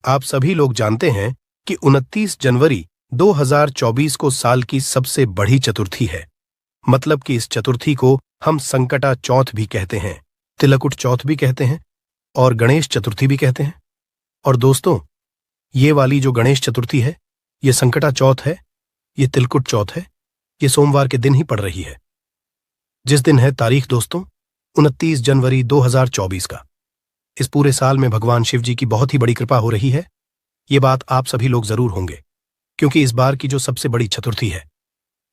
आप सभी लोग जानते हैं कि 29 जनवरी 2024 को साल की सबसे बड़ी चतुर्थी है। मतलब कि इस चतुर्थी को हम संकटा चौथ भी कहते हैं, तिलकुट चौथ भी कहते हैं और गणेश चतुर्थी भी कहते हैं। और दोस्तों, ये वाली जो गणेश चतुर्थी है, ये संकटा चौथ है, ये तिलकुट चौथ है, ये सोमवार के दिन ही पड़ रही है। जिस दिन है तारीख दोस्तों 29 जनवरी 2024 का। इस पूरे साल में भगवान शिव जी की बहुत ही बड़ी कृपा हो रही है। ये बात आप सभी लोग जरूर होंगे, क्योंकि इस बार की जो सबसे बड़ी चतुर्थी है,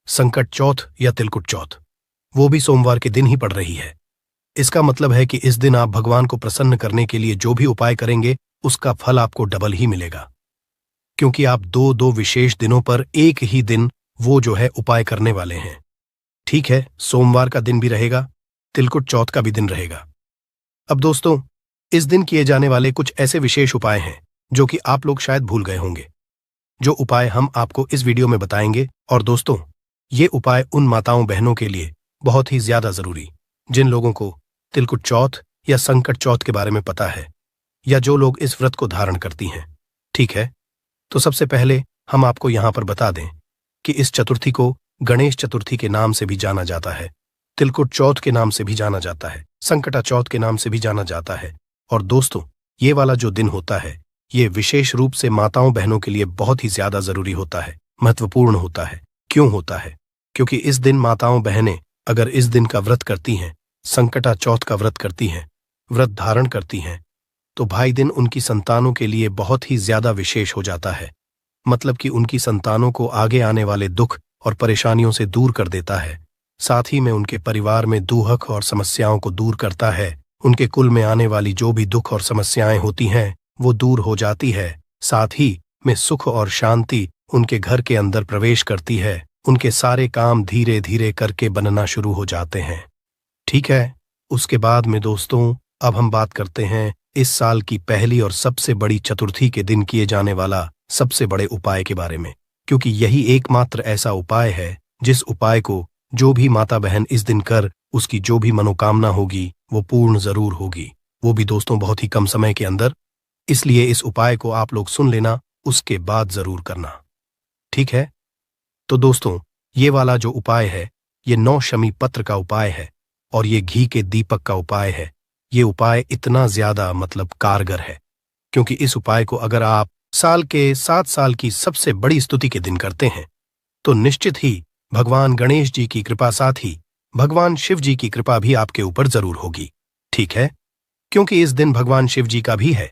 संकट चौथ या तिलकुट चौथ, वो भी सोमवार के दिन ही पड़ रही है। इसका मतलब है कि इस दिन आप भगवान को प्रसन्न करने के लिए जो भी उपाय करेंगे, उसका फल आपको डबल ही मिलेगा, क्योंकि आप दो विशेष दिनों पर एक ही दिन वो जो है उपाय करने वाले हैं। ठीक है, सोमवार का दिन भी रहेगा, तिलकुट चौथ का भी दिन रहेगा। अब दोस्तों, इस दिन किए जाने वाले कुछ ऐसे विशेष उपाय हैं जो कि आप लोग शायद भूल गए होंगे, जो उपाय हम आपको इस वीडियो में बताएंगे। और दोस्तों, ये उपाय उन माताओं बहनों के लिए बहुत ही ज्यादा जरूरी, जिन लोगों को तिलकुट चौथ या संकट चौथ के बारे में पता है, या जो लोग इस व्रत को धारण करती हैं। ठीक है, तो सबसे पहले हम आपको यहां पर बता दें कि इस चतुर्थी को गणेश चतुर्थी के नाम से भी जाना जाता है, तिलकुट चौथ के नाम से भी जाना जाता है, संकटा चौथ के नाम से भी जाना जाता है। और दोस्तों, ये वाला जो दिन होता है, ये विशेष रूप से माताओं बहनों के लिए बहुत ही ज्यादा जरूरी होता है, महत्वपूर्ण होता है। क्यों होता है? क्योंकि इस दिन माताओं बहनें अगर इस दिन का व्रत करती हैं, संकटा चौथ का व्रत करती हैं, व्रत धारण करती हैं, तो भाई दिन उनकी संतानों के लिए बहुत ही ज्यादा विशेष हो जाता है। मतलब कि उनकी संतानों को आगे आने वाले दुख और परेशानियों से दूर कर देता है, साथ ही में उनके परिवार में दुख और समस्याओं को दूर करता है। उनके कुल में आने वाली जो भी दुख और समस्याएं होती हैं, वो दूर हो जाती है। साथ ही में सुख और शांति उनके घर के अंदर प्रवेश करती है। उनके सारे काम धीरे धीरे करके बनना शुरू हो जाते हैं। ठीक है, उसके बाद में दोस्तों, अब हम बात करते हैं इस साल की पहली और सबसे बड़ी चतुर्थी के दिन किए जाने वाला सबसे बड़े उपाय के बारे में, क्योंकि यही एकमात्र ऐसा उपाय है जिस उपाय को जो भी माता बहन इस दिन कर, उसकी जो भी मनोकामना होगी वो पूर्ण जरूर होगी, वो भी दोस्तों बहुत ही कम समय के अंदर। इसलिए इस उपाय को आप लोग सुन लेना, उसके बाद जरूर करना। ठीक है, तो दोस्तों, ये वाला जो उपाय है, ये 9 शमी पत्र का उपाय है और ये घी के दीपक का उपाय है। ये उपाय इतना ज्यादा मतलब कारगर है, क्योंकि इस उपाय को अगर आप साल के 7 साल की सबसे बड़ी स्तुति के दिन करते हैं, तो निश्चित ही भगवान गणेश जी की कृपा, साथ ही भगवान शिव जी की कृपा भी आपके ऊपर जरूर होगी। ठीक है, क्योंकि इस दिन भगवान शिव जी का भी है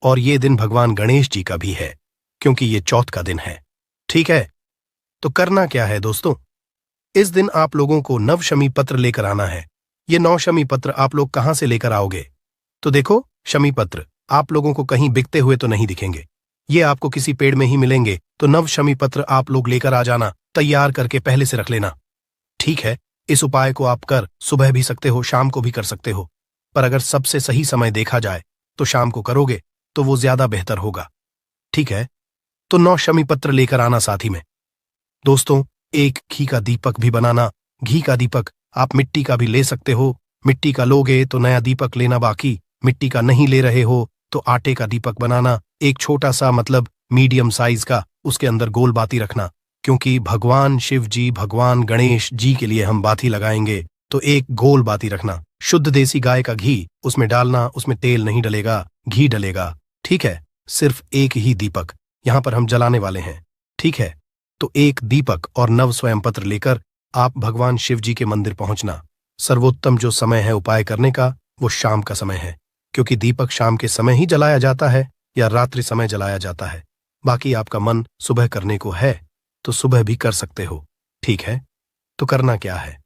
और ये दिन भगवान गणेश जी का भी है, क्योंकि ये चौथ का दिन है। ठीक है, तो करना क्या है दोस्तों, इस दिन आप लोगों को 9 शमी पत्र लेकर आना है। ये 9 शमी पत्र आप लोग कहां से लेकर आओगे? तो देखो, शमी पत्र आप लोगों को कहीं बिकते हुए तो नहीं दिखेंगे, ये आपको किसी पेड़ में ही मिलेंगे। तो 9 शमी पत्र आप लोग लेकर आ जाना, तैयार करके पहले से रख लेना। ठीक है, इस उपाय को आप कर सुबह भी सकते हो, शाम को भी कर सकते हो, पर अगर सबसे सही समय देखा जाए तो शाम को करोगे तो वो ज्यादा बेहतर होगा। ठीक है, तो 9 शमी पत्र लेकर आना। साथ ही में दोस्तों, एक घी का दीपक भी बनाना। घी का दीपक आप मिट्टी का भी ले सकते हो, मिट्टी का लोगे तो नया दीपक लेना, बाकी मिट्टी का नहीं ले रहे हो तो आटे का दीपक बनाना। एक छोटा सा मतलब मीडियम साइज का, उसके अंदर गोल बाती रखना, क्योंकि भगवान शिव जी, भगवान गणेश जी के लिए हम बाती लगाएंगे, तो एक गोल बाती रखना। शुद्ध देसी गाय का घी उसमें डालना, उसमें तेल नहीं डलेगा, घी डलेगा। ठीक है, सिर्फ एक ही दीपक यहां पर हम जलाने वाले हैं। ठीक है, तो एक दीपक और 9 स्वयं पत्र लेकर आप भगवान शिव जी के मंदिर पहुंचना। सर्वोत्तम जो समय है उपाय करने का, वो शाम का समय है, क्योंकि दीपक शाम के समय ही जलाया जाता है या रात्रि समय जलाया जाता है। बाकी आपका मन सुबह करने को है तो सुबह भी कर सकते हो। ठीक है, तो करना क्या है,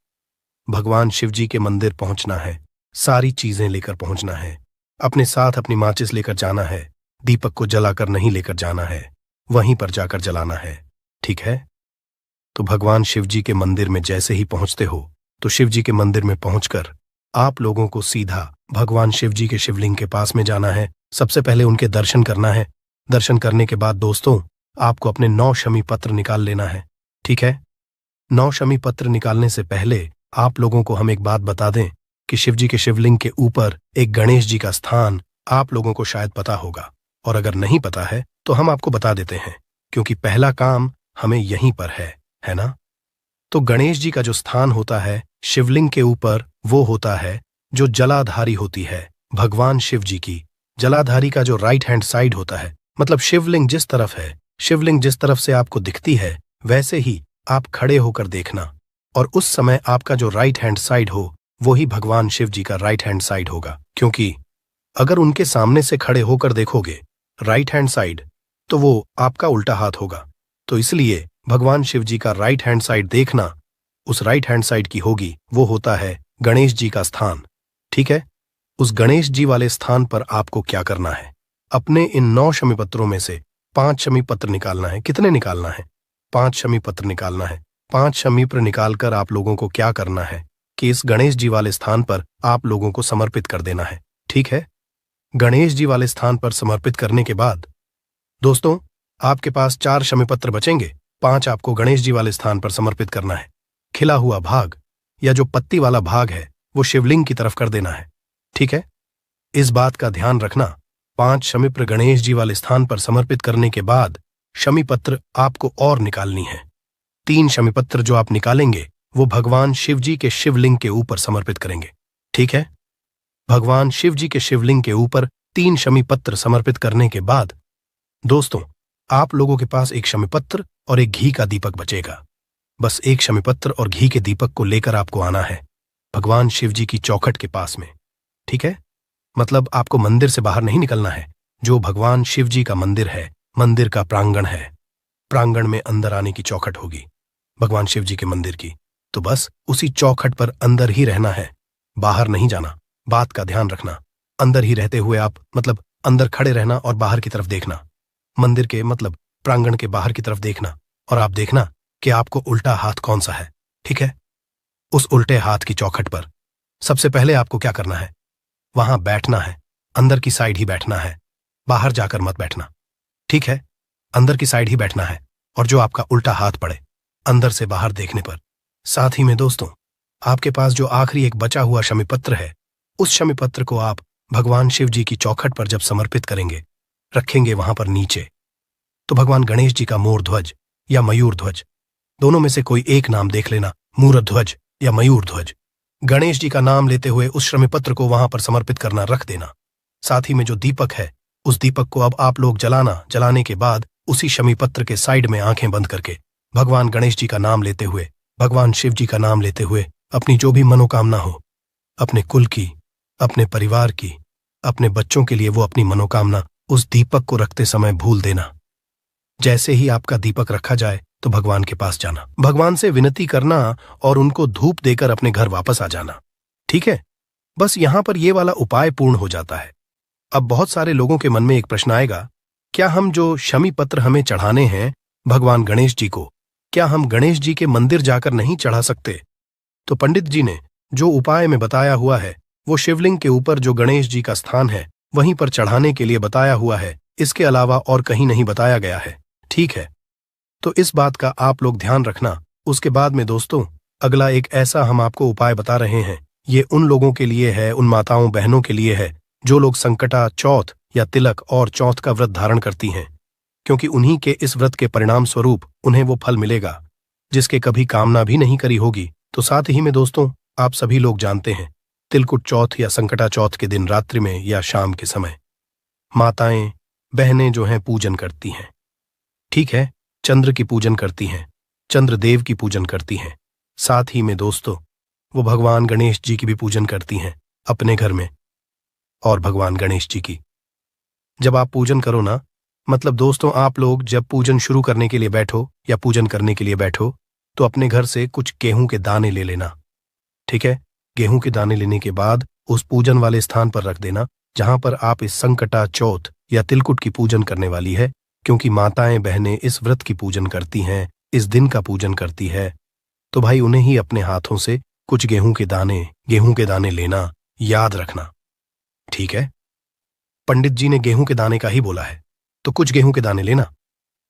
भगवान शिव जी के मंदिर पहुंचना है, सारी चीजें लेकर पहुंचना है, अपने साथ अपनी माचिस लेकर जाना है, दीपक को जलाकर नहीं लेकर जाना है, वहीं पर जाकर जलाना है। ठीक है, तो भगवान शिव जी के मंदिर में जैसे ही पहुंचते हो, तो शिव जी के मंदिर में पहुंचकर आप लोगों को सीधा भगवान शिव जी के शिवलिंग के पास में जाना है। सबसे पहले उनके दर्शन करना है। दर्शन करने के बाद दोस्तों, आपको अपने 9 शमी पत्र निकाल लेना है। ठीक है, 9 शमी पत्र निकालने से पहले आप लोगों को हम एक बात बता दें कि शिव जी के शिवलिंग के ऊपर एक गणेश जी का स्थान आप लोगों को शायद पता होगा। और अगर नहीं पता है तो हम आपको बता देते हैं, क्योंकि पहला काम हमें यहीं पर है ना? तो गणेश जी का जो स्थान होता है शिवलिंग के ऊपर, वो होता है जो जलाधारी होती है भगवान शिव जी की। जलाधारी का जो राइट हैंड साइड होता है, मतलब शिवलिंग जिस तरफ है, शिवलिंग जिस तरफ से आपको दिखती है वैसे ही आप खड़े होकर देखना, और उस समय आपका जो राइट हैंड साइड हो वो ही भगवान शिव जी का राइट हैंड साइड होगा। क्योंकि अगर उनके सामने से खड़े होकर देखोगे राइट हैंड साइड, तो वो आपका उल्टा हाथ होगा। तो इसलिए भगवान शिव जी का राइट हैंड साइड देखना, उस राइट हैंड साइड की होगी, वो होता है गणेश जी का स्थान। ठीक है? उस गणेश जी वाले स्थान पर आपको क्या करना है? अपने इन 9 शमी पत्रों में से 5 शमी पत्र निकालना है। कितने निकालना है? 5 शमी पत्र निकालना है। 5 शमी पत्र निकालकर आप लोगों को क्या करना है कि इस गणेश जी वाले स्थान पर आप लोगों को समर्पित कर देना है। ठीक है? गणेश जी वाले स्थान पर समर्पित करने के बाद दोस्तों, आपके पास 4 शमी पत्र बचेंगे। 5 आपको गणेश जी वाले स्थान पर समर्पित करना है। खिला हुआ भाग या जो पत्ती वाला भाग है वो शिवलिंग की तरफ कर देना है। ठीक है? इस बात का ध्यान रखना, 5 शमीपत्र गणेश जी वाले स्थान पर समर्पित करने के बाद शमी पत्र आपको और निकालनी है। 3 शमी पत्र जो आप निकालेंगे वो भगवान शिव जी के शिवलिंग के ऊपर समर्पित करेंगे। ठीक है? भगवान शिव जी के शिवलिंग के ऊपर 3 शमी पत्र समर्पित करने के बाद दोस्तों, आप लोगों के पास 1 शमी पत्र और 1 घी का दीपक बचेगा। बस 1 शमी पत्र और घी के दीपक को लेकर आपको आना है भगवान शिव जी की चौखट के पास में। ठीक है? मतलब आपको मंदिर से बाहर नहीं निकलना है। जो भगवान शिव जी का मंदिर है, मंदिर का प्रांगण है, प्रांगण में अंदर आने की चौखट होगी भगवान शिव जी के मंदिर की। तो बस उसी चौखट पर अंदर ही रहना है, बाहर नहीं जाना। बात का ध्यान रखना, अंदर ही रहते हुए आप, मतलब अंदर खड़े रहना और बाहर की तरफ देखना, मंदिर के मतलब प्रांगण के बाहर की तरफ देखना, और आप देखना कि आपको उल्टा हाथ कौन सा है। ठीक है? उस उल्टे हाथ की चौखट पर सबसे पहले आपको क्या करना है? वहां बैठना है, अंदर की साइड ही बैठना है, बाहर जाकर मत बैठना। ठीक है? अंदर की साइड ही बैठना है, और जो आपका उल्टा हाथ पड़े अंदर से बाहर देखने पर। साथ ही में दोस्तों, आपके पास जो आखिरी एक बचा हुआ शमी पत्र है, उस शमी पत्र को आप भगवान शिव जी की चौखट पर जब समर्पित करेंगे, रखेंगे वहां पर नीचे, तो भगवान गणेश जी का मोर ध्वज या मयूर ध्वज, दोनों में से कोई एक नाम देख लेना, मूरत ध्वज या मयूर ध्वज। गणेश जी का नाम लेते हुए उस शमी पत्र को वहां पर समर्पित करना, रख देना। साथ ही में जो दीपक है, उस दीपक को अब आप लोग जलाना। जलाने के बाद उसी शमी पत्र के साइड में आंखें बंद करके भगवान गणेश जी का नाम लेते हुए, भगवान शिव जी का नाम लेते हुए अपनी जो भी मनोकामना हो, अपने कुल की, अपने परिवार की, अपने बच्चों के लिए, वो अपनी मनोकामना उस दीपक को रखते समय भूल देना। जैसे ही आपका दीपक रखा जाए तो भगवान के पास जाना, भगवान से विनती करना और उनको धूप देकर अपने घर वापस आ जाना। ठीक है? बस यहां पर ये वाला उपाय पूर्ण हो जाता है। अब बहुत सारे लोगों के मन में एक प्रश्न आएगा, क्या हम जो शमी पत्र हमें चढ़ाने हैं भगवान गणेश जी को, क्या हम गणेश जी के मंदिर जाकर नहीं चढ़ा सकते? तो पंडित जी ने जो उपाय में बताया हुआ है वो शिवलिंग के ऊपर जो गणेश जी का स्थान है वहीं पर चढ़ाने के लिए बताया हुआ है, इसके अलावा और कहीं नहीं बताया गया है। ठीक है? तो इस बात का आप लोग ध्यान रखना। उसके बाद में दोस्तों, अगला एक ऐसा हम आपको उपाय बता रहे हैं, ये उन लोगों के लिए है, उन माताओं बहनों के लिए है जो लोग संकटा चौथ या तिलक और चौथ का व्रत धारण करती हैं, क्योंकि उन्हीं के इस व्रत के परिणाम स्वरूप उन्हें वो फल मिलेगा जिसके कभी कामना भी नहीं करी होगी। तो साथ ही में दोस्तों, आप सभी लोग जानते हैं, तिलकुट चौथ या संकटा चौथ के दिन रात्रि में या शाम के समय माताएं बहनें जो हैं पूजन करती हैं। ठीक है? चंद्र की पूजन करती हैं, चंद्रदेव की पूजन करती हैं। साथ ही में दोस्तों, वो भगवान गणेश जी की भी पूजन करती हैं अपने घर में, और भगवान गणेश जी की जब आप पूजन करो ना, मतलब दोस्तों, आप लोग जब पूजन शुरू करने के लिए बैठो या पूजन करने के लिए बैठो, तो अपने घर से कुछ गेहूं के दाने ले लेना। ठीक है? गेहूं के दाने लेने के बाद उस पूजन वाले स्थान पर रख देना जहां पर आप इस संकटा चौथ या तिलकुट की पूजन करने वाली है, क्योंकि माताएं बहनें इस व्रत की पूजन करती हैं, इस दिन का पूजन करती है, तो भाई उन्हें ही अपने हाथों से कुछ गेहूं के दाने लेना, याद रखना। ठीक है? पंडित जी ने गेहूं के दाने का ही बोला है, तो कुछ गेहूं के दाने लेना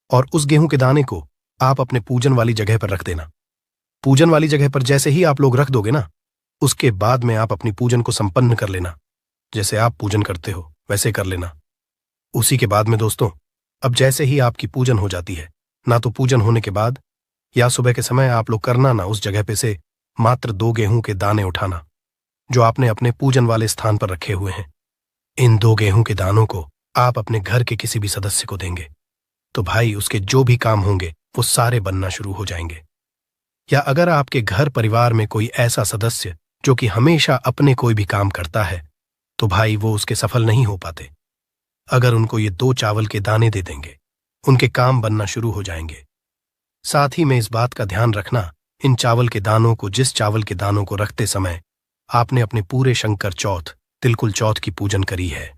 और उस गेहूं के दाने को आप अपने पूजन वाली जगह पर रख देना। पूजन वाली जगह पर जैसे ही आप लोग रख दोगे ना, उसके बाद में आप अपनी पूजन को संपन्न कर लेना। जैसे आप पूजन करते हो वैसे कर लेना। उसी के बाद में दोस्तों, अब जैसे ही आपकी पूजन हो जाती है, ना तो पूजन होने के बाद या सुबह के समय आप लोग करना ना उस जगह पे से मात्र 2 गेहूं के दाने उठाना जो आपने अपने पूजन वाले स्थान पर रखे हुए हैं। इन 2 गेहूं के दानों को आप अपने घर के किसी भी सदस्य को देंगे तो भाई उसके जो भी काम होंगे वो सारे बनना शुरू हो जाएंगे। या अगर आपके घर परिवार में कोई ऐसा सदस्य जो कि हमेशा अपने कोई भी काम करता है तो भाई वो उसके सफल नहीं हो पाते। अगर उनको ये 2 चावल के दाने दे देंगे, उनके काम बनना शुरू हो जाएंगे। साथ ही में इस बात का ध्यान रखना, इन चावल के दानों को, जिस चावल के दानों को रखते समय आपने अपने पूरे शंकर चौथ, तिलकुल चौथ की पूजन करी है,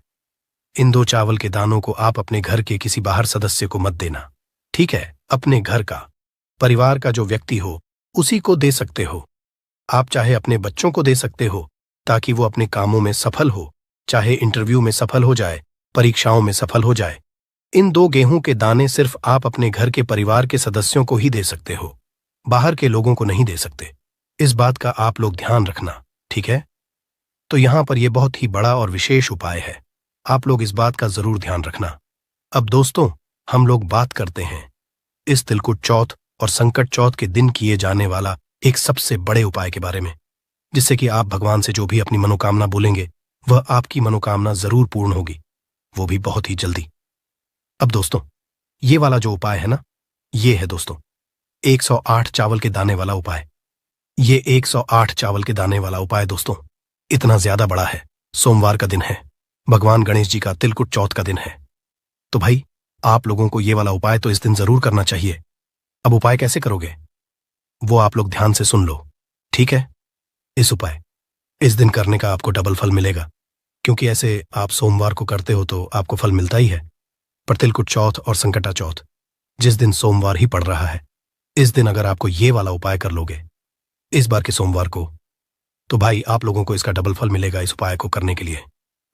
इन 2 चावल के दानों को आप अपने घर के किसी बाहर सदस्य को मत देना। ठीक है, अपने घर का, परिवार का जो व्यक्ति हो उसी को दे सकते हो। आप चाहे अपने बच्चों को दे सकते हो ताकि वो अपने कामों में सफल हो, चाहे इंटरव्यू में सफल हो जाए, परीक्षाओं में सफल हो जाए। इन 2 गेहूं के दाने सिर्फ आप अपने घर के परिवार के सदस्यों को ही दे सकते हो, बाहर के लोगों को नहीं दे सकते। इस बात का आप लोग ध्यान रखना, ठीक है? तो यहां पर यह बहुत ही बड़ा और विशेष उपाय है, आप लोग इस बात का जरूर ध्यान रखना। अब दोस्तों, हम लोग बात करते हैं इस तिलकुट चौथ और संकट चौथ के दिन किए जाने वाला एक सबसे बड़े उपाय के बारे में, जिससे कि आप भगवान से जो भी अपनी मनोकामना बोलेंगे वह आपकी मनोकामना जरूर पूर्ण होगी, वो भी बहुत ही जल्दी। अब दोस्तों, ये वाला जो उपाय है ना, ये है दोस्तों 108 चावल के दाने वाला उपाय। ये 108 चावल के दाने वाला उपाय दोस्तों इतना ज्यादा बड़ा है। सोमवार का दिन है, भगवान गणेश जी का तिलकुट चौथ का दिन है, तो भाई आप लोगों को ये वाला उपाय तो इस दिन जरूर करना चाहिए। अब उपाय कैसे करोगे वो आप लोग ध्यान से सुन लो, ठीक है? इस उपाय इस दिन करने का आपको डबल फल मिलेगा, क्योंकि ऐसे आप सोमवार को करते हो तो आपको फल मिलता ही है, पर तिलकुट चौथ और संकटा चौथ जिस दिन सोमवार ही पड़ रहा है, इस दिन अगर आपको ये वाला उपाय कर लोगे इस बार के सोमवार को, तो भाई आप लोगों को इसका डबल फल मिलेगा। इस उपाय को करने के लिए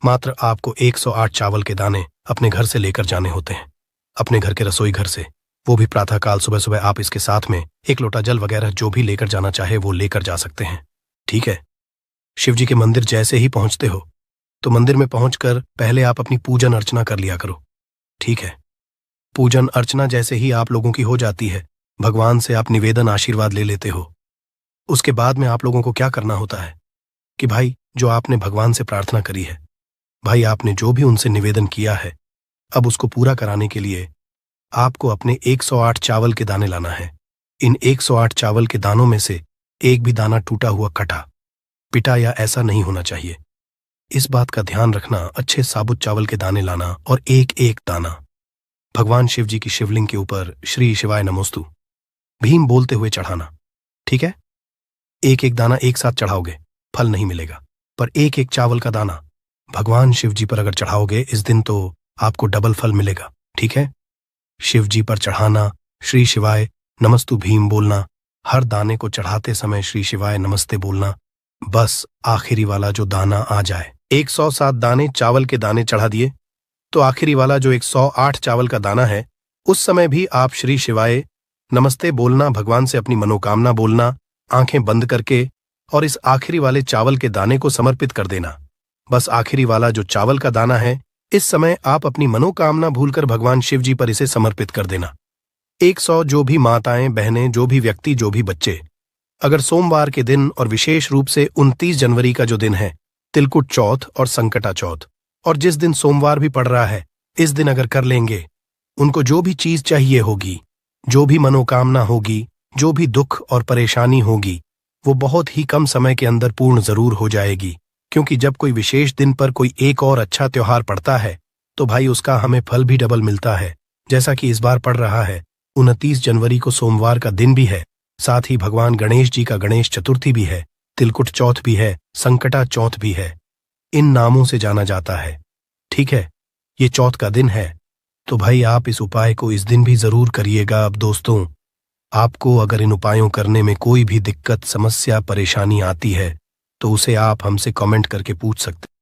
मात्र आपको 108 चावल के दाने अपने घर से लेकर जाने होते हैं, अपने घर के रसोई घर से, वो भी प्रातःकाल सुबह सुबह। आप इसके साथ में 1 लोटा जल वगैरह जो भी लेकर जाना चाहे वो लेकर जा सकते हैं, ठीक है? शिव जी के मंदिर जैसे ही पहुंचते हो तो मंदिर में पहुंचकर पहले आप अपनी पूजन अर्चना कर लिया करो, ठीक है? पूजन अर्चना जैसे ही आप लोगों की हो जाती है, भगवान से आप निवेदन आशीर्वाद ले लेते हो। उसके बाद में आप लोगों को क्या करना होता है कि भाई जो आपने भगवान से प्रार्थना करी है, भाई आपने जो भी उनसे निवेदन किया है, अब उसको पूरा कराने के लिए आपको अपने 108 चावल के दाने लाना है। इन 108 चावल के दानों में से एक भी दाना टूटा हुआ, कटा पिटा या ऐसा नहीं होना चाहिए। इस बात का ध्यान रखना। अच्छे साबुत चावल के दाने लाना और एक एक दाना भगवान शिव जी की शिवलिंग के ऊपर श्री शिवाय नमोस्तु भीम बोलते हुए चढ़ाना, ठीक है? एक एक दाना एक साथ चढ़ाओगे फल नहीं मिलेगा, पर एक एक चावल का दाना भगवान शिव जी पर अगर चढ़ाओगे इस दिन तो आपको डबल फल मिलेगा, ठीक है? शिव जी पर चढ़ाना, श्री शिवाय नमस्तु भीम बोलना, हर दाने को चढ़ाते समय श्री शिवाय नमस्ते बोलना, बस आखिरी वाला जो दाना आ जाए। 107 दाने चावल के दाने चढ़ा दिए तो आखिरी वाला जो 108 चावल का दाना है, उस समय भी आप श्री शिवाय नमस्ते बोलना, भगवान से अपनी मनोकामना बोलना, आंखें बंद करके, और इस आखिरी वाले चावल के दाने को समर्पित कर देना। बस आखिरी वाला जो चावल का दाना है, इस समय आप अपनी मनोकामना भूलकर भगवान शिव जी पर इसे समर्पित कर देना। 100 जो भी माताएं, बहनें, जो भी व्यक्ति, जो भी बच्चे अगर सोमवार के दिन और विशेष रूप से 29 जनवरी का जो दिन है तिलकुट चौथ और संकटा चौथ, और जिस दिन सोमवार भी पड़ रहा है, इस दिन अगर कर लेंगे, उनको जो भी चीज चाहिए होगी, जो भी मनोकामना होगी, जो भी दुख और परेशानी होगी, वो बहुत ही कम समय के अंदर पूर्ण जरूर हो जाएगी। क्योंकि जब कोई विशेष दिन पर कोई एक और अच्छा त्योहार पड़ता है तो भाई उसका हमें फल भी डबल मिलता है। जैसा कि इस बार पड़ रहा है 29 जनवरी को सोमवार का दिन भी है, साथ ही भगवान गणेश जी का गणेश चतुर्थी भी है, तिलकुट चौथ भी है, संकटा चौथ भी है, इन नामों से जाना जाता है, ठीक है? ये चौथ का दिन है, तो भाई आप इस उपाय को इस दिन भी जरूर करिएगा। अब दोस्तों, आपको अगर इन उपायों करने में कोई भी दिक्कत, समस्या, परेशानी आती है तो उसे आप हमसे कमेंट करके पूछ सकते हैं।